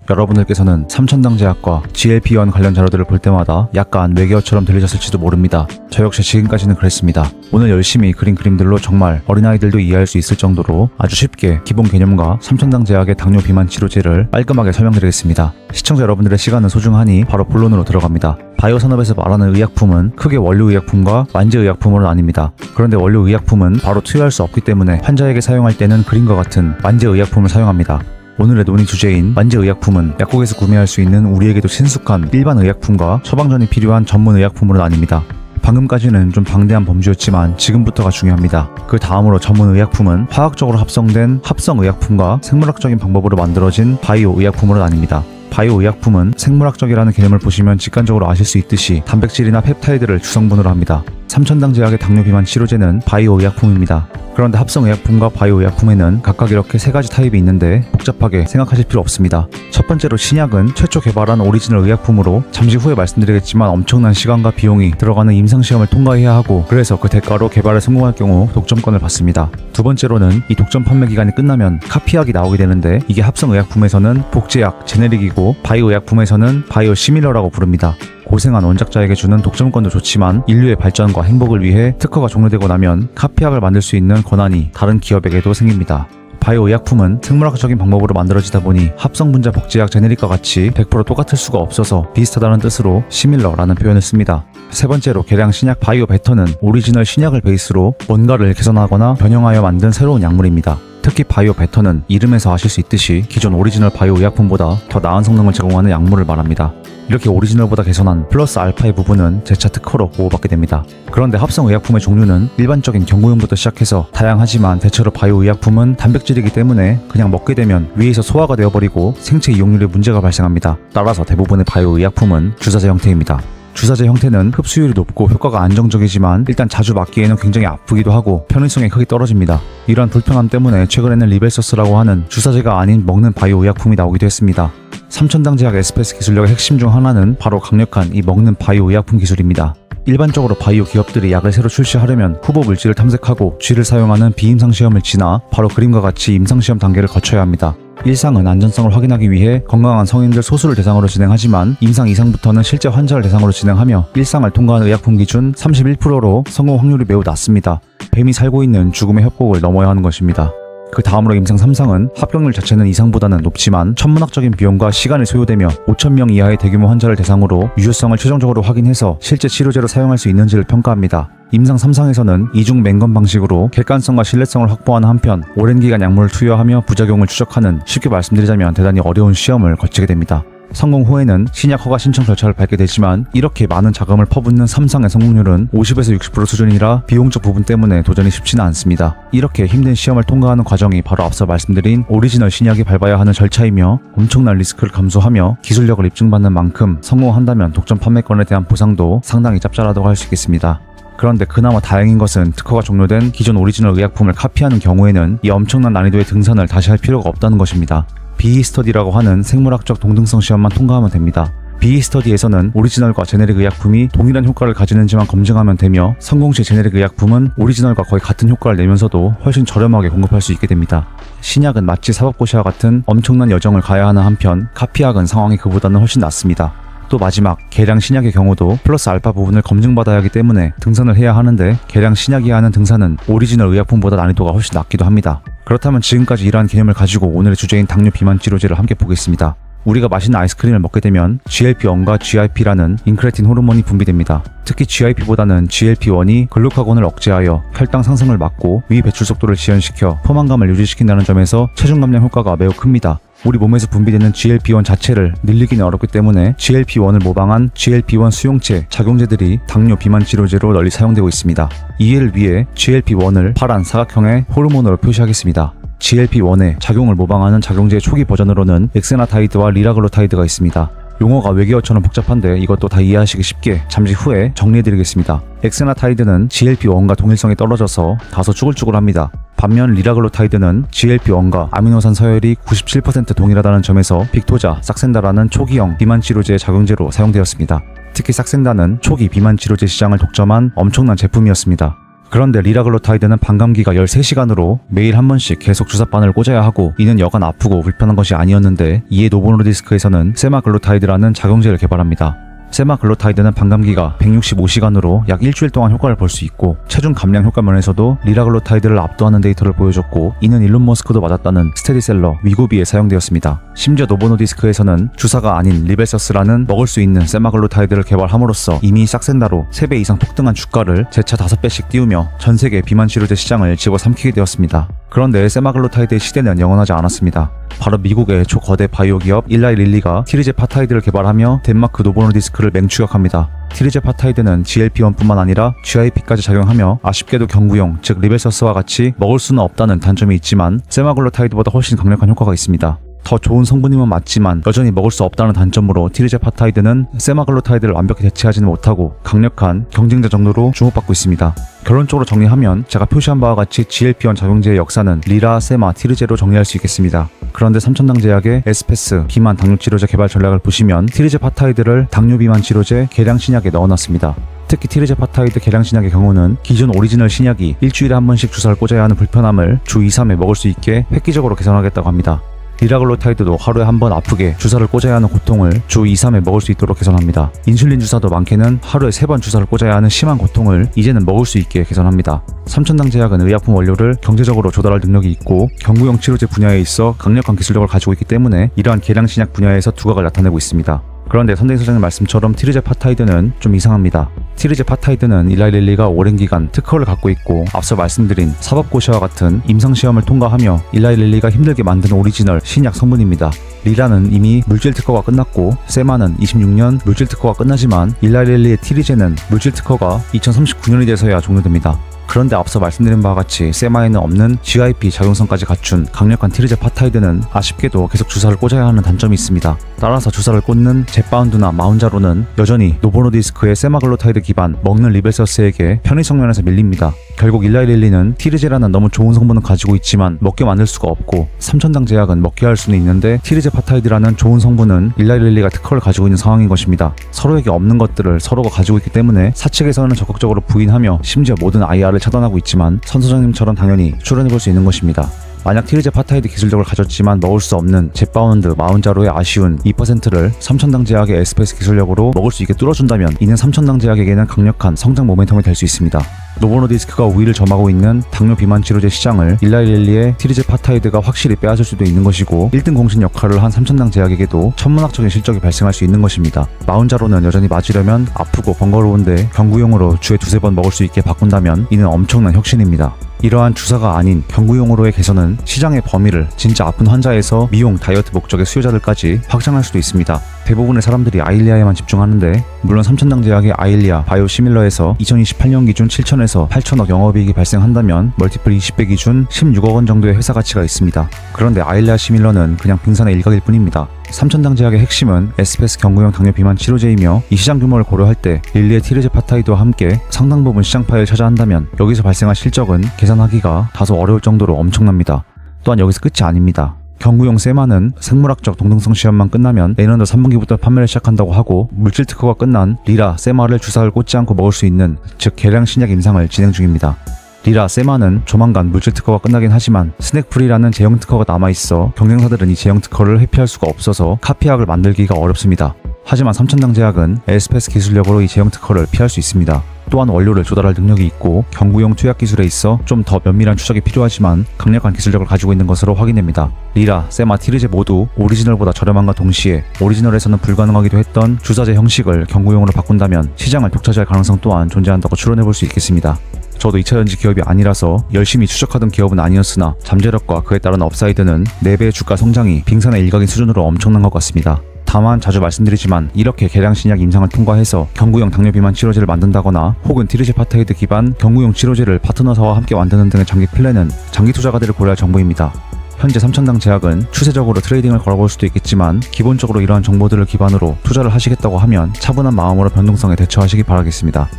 여러분들께서는 삼천당제약과 GLP-1 관련 자료들을 볼 때마다 약간 외계어처럼 들리셨을지도 모릅니다. 저 역시 지금까지는 그랬습니다. 오늘 열심히 그린 그림들로 정말 어린아이들도 이해할 수 있을 정도로 아주 쉽게 기본 개념과 삼천당제약의 당뇨 비만 치료제를 깔끔하게 설명드리겠습니다. 시청자 여러분들의 시간은 소중하니 바로 본론으로 들어갑니다. 바이오 산업에서 말하는 의약품은 크게 원료의약품과 만재의약품으로 나뉩니다. 그런데 원료의약품은 바로 투여할 수 없기 때문에 환자에게 사용할 때는 그림과 같은 만재의약품을 사용합니다. 오늘의 논의 주제인 만재의약품은 약국에서 구매할 수 있는 우리에게도 친숙한 일반 의약품과 처방전이 필요한 전문 의약품으로 나뉩니다. 방금까지는 좀 방대한 범주였지만 지금부터가 중요합니다. 그 다음으로 전문 의약품은 화학적으로 합성된 합성의약품과 생물학적인 방법으로 만들어진 바이오 의약품으로 나뉩니다. 바이오 의약품은 생물학적이라는 개념을 보시면 직관적으로 아실 수 있듯이 단백질이나 펩타이드를 주성분으로 합니다. 삼천당제약의 당뇨 비만 치료제는 바이오 의약품입니다. 그런데 합성의약품과 바이오 의약품에는 각각 이렇게 세 가지 타입이 있는데 복잡하게 생각하실 필요 없습니다. 첫 번째로 신약은 최초 개발한 오리지널 의약품으로 잠시 후에 말씀드리겠지만 엄청난 시간과 비용이 들어가는 임상시험을 통과해야 하고 그래서 그 대가로 개발에 성공할 경우 독점권을 받습니다. 두 번째로는 이 독점 판매 기간이 끝나면 카피약이 나오게 되는데 이게 합성의약품에서는 복제약, 제네릭이고 바이오 의약품에서는 바이오 시밀러라고 부릅니다. 고생한 원작자에게 주는 독점권도 좋지만 인류의 발전과 행복을 위해 특허가 종료되고 나면 카피약을 만들 수 있는 권한이 다른 기업에게도 생깁니다. 바이오 의약품은 생물학적인 방법으로 만들어지다 보니 합성분자 복제약 제네릭과 같이 100% 똑같을 수가 없어서 비슷하다는 뜻으로 시밀러라는 표현을 씁니다. 세 번째로 개량 신약 바이오 베터는 오리지널 신약을 베이스로 뭔가를 개선하거나 변형하여 만든 새로운 약물입니다. 특히 바이오 베터는 이름에서 아실 수 있듯이 기존 오리지널 바이오 의약품보다 더 나은 성능을 제공하는 약물을 말합니다. 이렇게 오리지널보다 개선한 플러스 알파의 부분은 재차 특허로 보호받게 됩니다. 그런데 합성의약품의 종류는 일반적인 경구용부터 시작해서 다양하지만 대체로 바이오 의약품은 단백질이기 때문에 그냥 먹게 되면 위에서 소화가 되어버리고 생체 이용률에 문제가 발생합니다. 따라서 대부분의 바이오 의약품은 주사제 형태입니다. 주사제 형태는 흡수율이 높고 효과가 안정적이지만 일단 자주 맞기에는 굉장히 아프기도 하고 편의성이 크게 떨어집니다. 이러한 불편함 때문에 최근에는 리벨서스라고 하는 주사제가 아닌 먹는 바이오 의약품이 나오기도 했습니다. 삼천당제약 에스페스 기술력의 핵심 중 하나는 바로 강력한 이 먹는 바이오 의약품 기술입니다. 일반적으로 바이오 기업들이 약을 새로 출시하려면 후보 물질을 탐색하고 쥐를 사용하는 비임상 시험을 지나 바로 그림과 같이 임상시험 단계를 거쳐야 합니다. 일상은 안전성을 확인하기 위해 건강한 성인들 소수를 대상으로 진행하지만 임상 2상부터는 실제 환자를 대상으로 진행하며 일상을 통과한 의약품 기준 31%로 성공 확률이 매우 낮습니다. 뱀이 살고 있는 죽음의 협곡을 넘어야 하는 것입니다. 그 다음으로 임상 3상은 합격률 자체는 2상보다는 높지만 천문학적인 비용과 시간이 소요되며 5,000명 이하의 대규모 환자를 대상으로 유효성을 최종적으로 확인해서 실제 치료제로 사용할 수 있는지를 평가합니다. 임상 3상에서는 이중 맹검 방식으로 객관성과 신뢰성을 확보하는 한편 오랜 기간 약물을 투여하며 부작용을 추적하는 쉽게 말씀드리자면 대단히 어려운 시험을 거치게 됩니다. 성공 후에는 신약 허가 신청 절차를 밟게 되지만 이렇게 많은 자금을 퍼붓는 3상의 성공률은 50에서 60% 수준이라 비용적 부분 때문에 도전이 쉽지는 않습니다. 이렇게 힘든 시험을 통과하는 과정이 바로 앞서 말씀드린 오리지널 신약이 밟아야 하는 절차이며 엄청난 리스크를 감수하며 기술력을 입증받는 만큼 성공한다면 독점 판매권에 대한 보상도 상당히 짭짤하다고 할 수 있겠습니다. 그런데 그나마 다행인 것은 특허가 종료된 기존 오리지널 의약품을 카피하는 경우에는 이 엄청난 난이도의 등산을 다시 할 필요가 없다는 것입니다. BE 스터디라고 하는 생물학적 동등성 시험만 통과하면 됩니다. BE 스터디에서는 오리지널과 제네릭 의약품이 동일한 효과를 가지는지만 검증하면 되며 성공 시 제네릭 의약품은 오리지널과 거의 같은 효과를 내면서도 훨씬 저렴하게 공급할 수 있게 됩니다. 신약은 마치 사법고시와 같은 엄청난 여정을 가야 하는 한편 카피약은 상황이 그보다는 훨씬 낫습니다. 또 마지막 개량 신약의 경우도 플러스 알파 부분을 검증받아야 하기 때문에 등산을 해야 하는데 개량 신약이 하는 등산은 오리지널 의약품보다 난이도가 훨씬 낮기도 합니다. 그렇다면 지금까지 이러한 개념을 가지고 오늘의 주제인 당뇨 비만 치료제를 함께 보겠습니다. 우리가 맛있는 아이스크림을 먹게 되면 GLP-1과 GIP라는 인크레틴 호르몬이 분비됩니다. 특히 GIP보다는 GLP-1이 글루카곤을 억제하여 혈당 상승을 막고 위 배출 속도를 지연시켜 포만감을 유지시킨다는 점에서 체중 감량 효과가 매우 큽니다. 우리 몸에서 분비되는 GLP-1 자체를 늘리기는 어렵기 때문에 GLP-1을 모방한 GLP-1 수용체, 작용제들이 당뇨 비만 치료제로 널리 사용되고 있습니다. 이해를 위해 GLP-1을 파란 사각형의 호르몬으로 표시하겠습니다. GLP-1의 작용을 모방하는 작용제의 초기 버전으로는 엑세나타이드와 리라글로타이드가 있습니다. 용어가 외계어처럼 복잡한데 이것도 다 이해하시기 쉽게 잠시 후에 정리해드리겠습니다. 엑세나타이드는 GLP-1과 동일성이 떨어져서 다소 쭈글쭈글합니다. 반면 리라글로타이드는 GLP-1과 아미노산 서열이 97% 동일하다는 점에서 빅토자, 싹센다라는 초기형 비만 치료제의 작용제로 사용되었습니다. 특히 싹센다는 초기 비만 치료제 시장을 독점한 엄청난 제품이었습니다. 그런데 리라글루타이드는 반감기가 13시간으로 매일 한 번씩 계속 주사바늘 꽂아야 하고 이는 여간 아프고 불편한 것이 아니었는데 이에 노보노디스크에서는 세마글루타이드라는 작용제를 개발합니다. 세마글루타이드는 반감기가 165시간으로 약 일주일 동안 효과를 볼 수 있고 체중 감량 효과 면에서도 리라글루타이드를 압도하는 데이터를 보여줬고 이는 일론 머스크도 맞았다는 스테디셀러 위고비에 사용되었습니다. 심지어 노보노디스크에서는 주사가 아닌 리벨서스라는 먹을 수 있는 세마글루타이드를 개발함으로써 이미 싹센다로 3배 이상 폭등한 주가를 재차 5배씩 띄우며 전세계 비만 치료제 시장을 집어삼키게 되었습니다. 그런데 세마글루타이드의 시대는 영원하지 않았습니다. 바로 미국의 초거대 바이오 기업 일라이 릴리가 티리제파타이드를 개발하며 덴마크 노보노디스크를 맹추격합니다. 티리제파타이드는 GLP-1뿐만 아니라 GIP까지 작용하며 아쉽게도 경구용, 즉 리벨서스와 같이 먹을 수는 없다는 단점이 있지만 세마글루타이드보다 훨씬 강력한 효과가 있습니다. 더 좋은 성분임은 맞지만 여전히 먹을 수 없다는 단점으로 티리제파타이드는 세마글루타이드를 완벽히 대체하지는 못하고 강력한 경쟁자 정도로 주목받고 있습니다. 결론적으로 정리하면 제가 표시한 바와 같이 GLP-1 작용제의 역사는 리라, 세마, 티리제로 정리할 수 있겠습니다. 그런데 삼천당 제약의 에스페스 비만 당뇨 치료제 개발 전략을 보시면 티리제파타이드를 당뇨 비만 치료제 계량 신약에 넣어놨습니다. 특히 티리제파타이드 계량 신약의 경우는 기존 오리지널 신약이 일주일에 한 번씩 주사를 꽂아야 하는 불편함을 주 2, 3회 먹을 수 있게 획기적으로 개선하겠다고 합니다. 리라글루타이드도 하루에 한 번 아프게 주사를 꽂아야 하는 고통을 주 2, 3회 먹을 수 있도록 개선합니다. 인슐린 주사도 많게는 하루에 3번 주사를 꽂아야 하는 심한 고통을 이제는 먹을 수 있게 개선합니다. 삼천당 제약은 의약품 원료를 경제적으로 조달할 능력이 있고 경구용 치료제 분야에 있어 강력한 기술력을 가지고 있기 때문에 이러한 계량신약 분야에서 두각을 나타내고 있습니다. 그런데 선대인 소장님 말씀처럼 티리제파타이드는 좀 이상합니다. 티리제파타이드는 일라이 릴리가 오랜 기간 특허를 갖고 있고 앞서 말씀드린 사법고시와 같은 임상시험을 통과하며 일라이 릴리가 힘들게 만든 오리지널 신약 성분입니다. 리라는 이미 물질 특허가 끝났고 세마는 26년 물질 특허가 끝나지만 일라이 릴리의 티리제는 물질 특허가 2039년이 돼서야 종료됩니다. 그런데 앞서 말씀드린 바와 같이 세마에는 없는 GIP 작용성까지 갖춘 강력한 티리제파타이드는 아쉽게도 계속 주사를 꽂아야 하는 단점이 있습니다. 따라서 주사를 꽂는 젯바운드나 마운자로는 여전히 노보노디스크의 세마글루타이드 기반 먹는 리벨서스에게 편의성 면에서 밀립니다. 결국 일라이 릴리는 티리제라는 너무 좋은 성분을 가지고 있지만 먹게 만들 수가 없고 삼천당 제약은 먹게 할 수는 있는데 티리제파타이드라는 좋은 성분은 일라이 릴리가 특허를 가지고 있는 상황인 것입니다. 서로에게 없는 것들을 서로가 가지고 있기 때문에 사측에서는 적극적으로 부인하며 심지어 모든 IR을 차단하고 있지만 선 소장님처럼 당연히 출연해볼 수 있는 것입니다. 만약 티리제파타이드 기술력을 가졌지만 먹을 수 없는 젯바운드, 마운자로의 아쉬운 2%를 삼천당 제약의 에스페스 기술력으로 먹을 수 있게 뚫어준다면 이는 삼천당 제약에게는 강력한 성장 모멘텀이 될 수 있습니다. 노보노디스크가 우위를 점하고 있는 당뇨 비만 치료제 시장을 일라이 릴리의 티리제파타이드가 확실히 빼앗을 수도 있는 것이고 1등 공신 역할을 한 삼천당 제약에게도 천문학적인 실적이 발생할 수 있는 것입니다. 마운자로는 여전히 맞으려면 아프고 번거로운데 경구용으로 주에 2-3번 먹을 수 있게 바꾼다면 이는 엄청난 혁신입니다. 이러한 주사가 아닌 경구용으로의 개선은 시장의 범위를 진짜 아픈 환자에서 미용, 다이어트 목적의 수요자들까지 확장할 수도 있습니다. 대부분의 사람들이 아일리아에만 집중하는데 물론 삼천당 제약의 아일리아 바이오시밀러에서 2028년 기준 7천에서 8천억 영업이익이 발생한다면 멀티플 20배 기준 16억 원 정도의 회사 가치가 있습니다. 그런데 아일리아 시밀러는 그냥 빙산의 일각일 뿐입니다. 삼천당 제약의 핵심은 에스페스 경구용 당뇨 비만 치료제이며 이 시장 규모를 고려할 때 릴리의 티리제파타이드와 함께 상당 부분 시장 파일을 차지한다면 여기서 발생할 실적은 계산하기가 다소 어려울 정도로 엄청납니다. 또한 여기서 끝이 아닙니다. 경구용 세마는 생물학적 동등성 시험만 끝나면 내년도 3분기부터 판매를 시작한다고 하고 물질 특허가 끝난 리라, 세마를 주사를 꽂지 않고 먹을 수 있는 즉 계량 신약 임상을 진행 중입니다. 리라, 세마는 조만간 물질 특허가 끝나긴 하지만 스낵프리라는 제형 특허가 남아있어 경쟁사들은 이 제형 특허를 회피할 수가 없어서 카피약을 만들기가 어렵습니다. 하지만 삼천당 제약은 에스페스 기술력으로 이 제형 특허를 피할 수 있습니다. 또한 원료를 조달할 능력이 있고 경구용 투약 기술에 있어 좀 더 면밀한 추적이 필요하지만 강력한 기술력을 가지고 있는 것으로 확인됩니다. 리라, 세마, 티리제 모두 오리지널보다 저렴함과 동시에 오리지널에서는 불가능하기도 했던 주사제 형식을 경구용으로 바꾼다면 시장을 독차지할 가능성 또한 존재한다고 추론해볼 수 있겠습니다. 저도 2차전지 기업이 아니라서 열심히 추적하던 기업은 아니었으나 잠재력과 그에 따른 업사이드는 4배의 주가 성장이 빙산의 일각인 수준으로 엄청난 것 같습니다. 다만 자주 말씀드리지만 이렇게 계량 신약 임상을 통과해서 경구용 당뇨 비만 치료제를 만든다거나 혹은 티리제파타이드 기반 경구용 치료제를 파트너사와 함께 만드는 등의 장기 플랜은 장기 투자가들을 고려할 정보입니다. 현재 삼천당 제약은 추세적으로 트레이딩을 걸어볼 수도 있겠지만 기본적으로 이러한 정보들을 기반으로 투자를 하시겠다고 하면 차분한 마음으로 변동성에 대처하시기 바라겠습니다.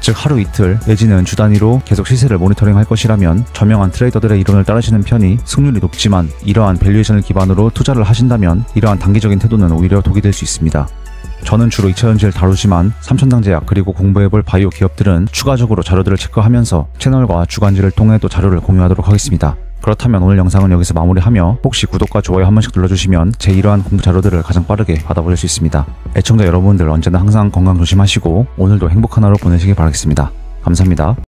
즉 하루 이틀 내지는 주 단위로 계속 시세를 모니터링할 것이라면 저명한 트레이더들의 이론을 따르시는 편이 승률이 높지만 이러한 밸류에이션을 기반으로 투자를 하신다면 이러한 단기적인 태도는 오히려 독이 될 수 있습니다. 저는 주로 2차 전지를 다루지만 삼천당제약 그리고 공부해볼 바이오 기업들은 추가적으로 자료들을 체크하면서 채널과 주간지를 통해도 자료를 공유하도록 하겠습니다. 그렇다면 오늘 영상은 여기서 마무리하며 혹시 구독과 좋아요 한 번씩 눌러주시면 제 이러한 공부 자료들을 가장 빠르게 받아보실 수 있습니다. 애청자 여러분들 언제나 항상 건강 조심하시고 오늘도 행복한 하루 보내시길 바라겠습니다. 감사합니다.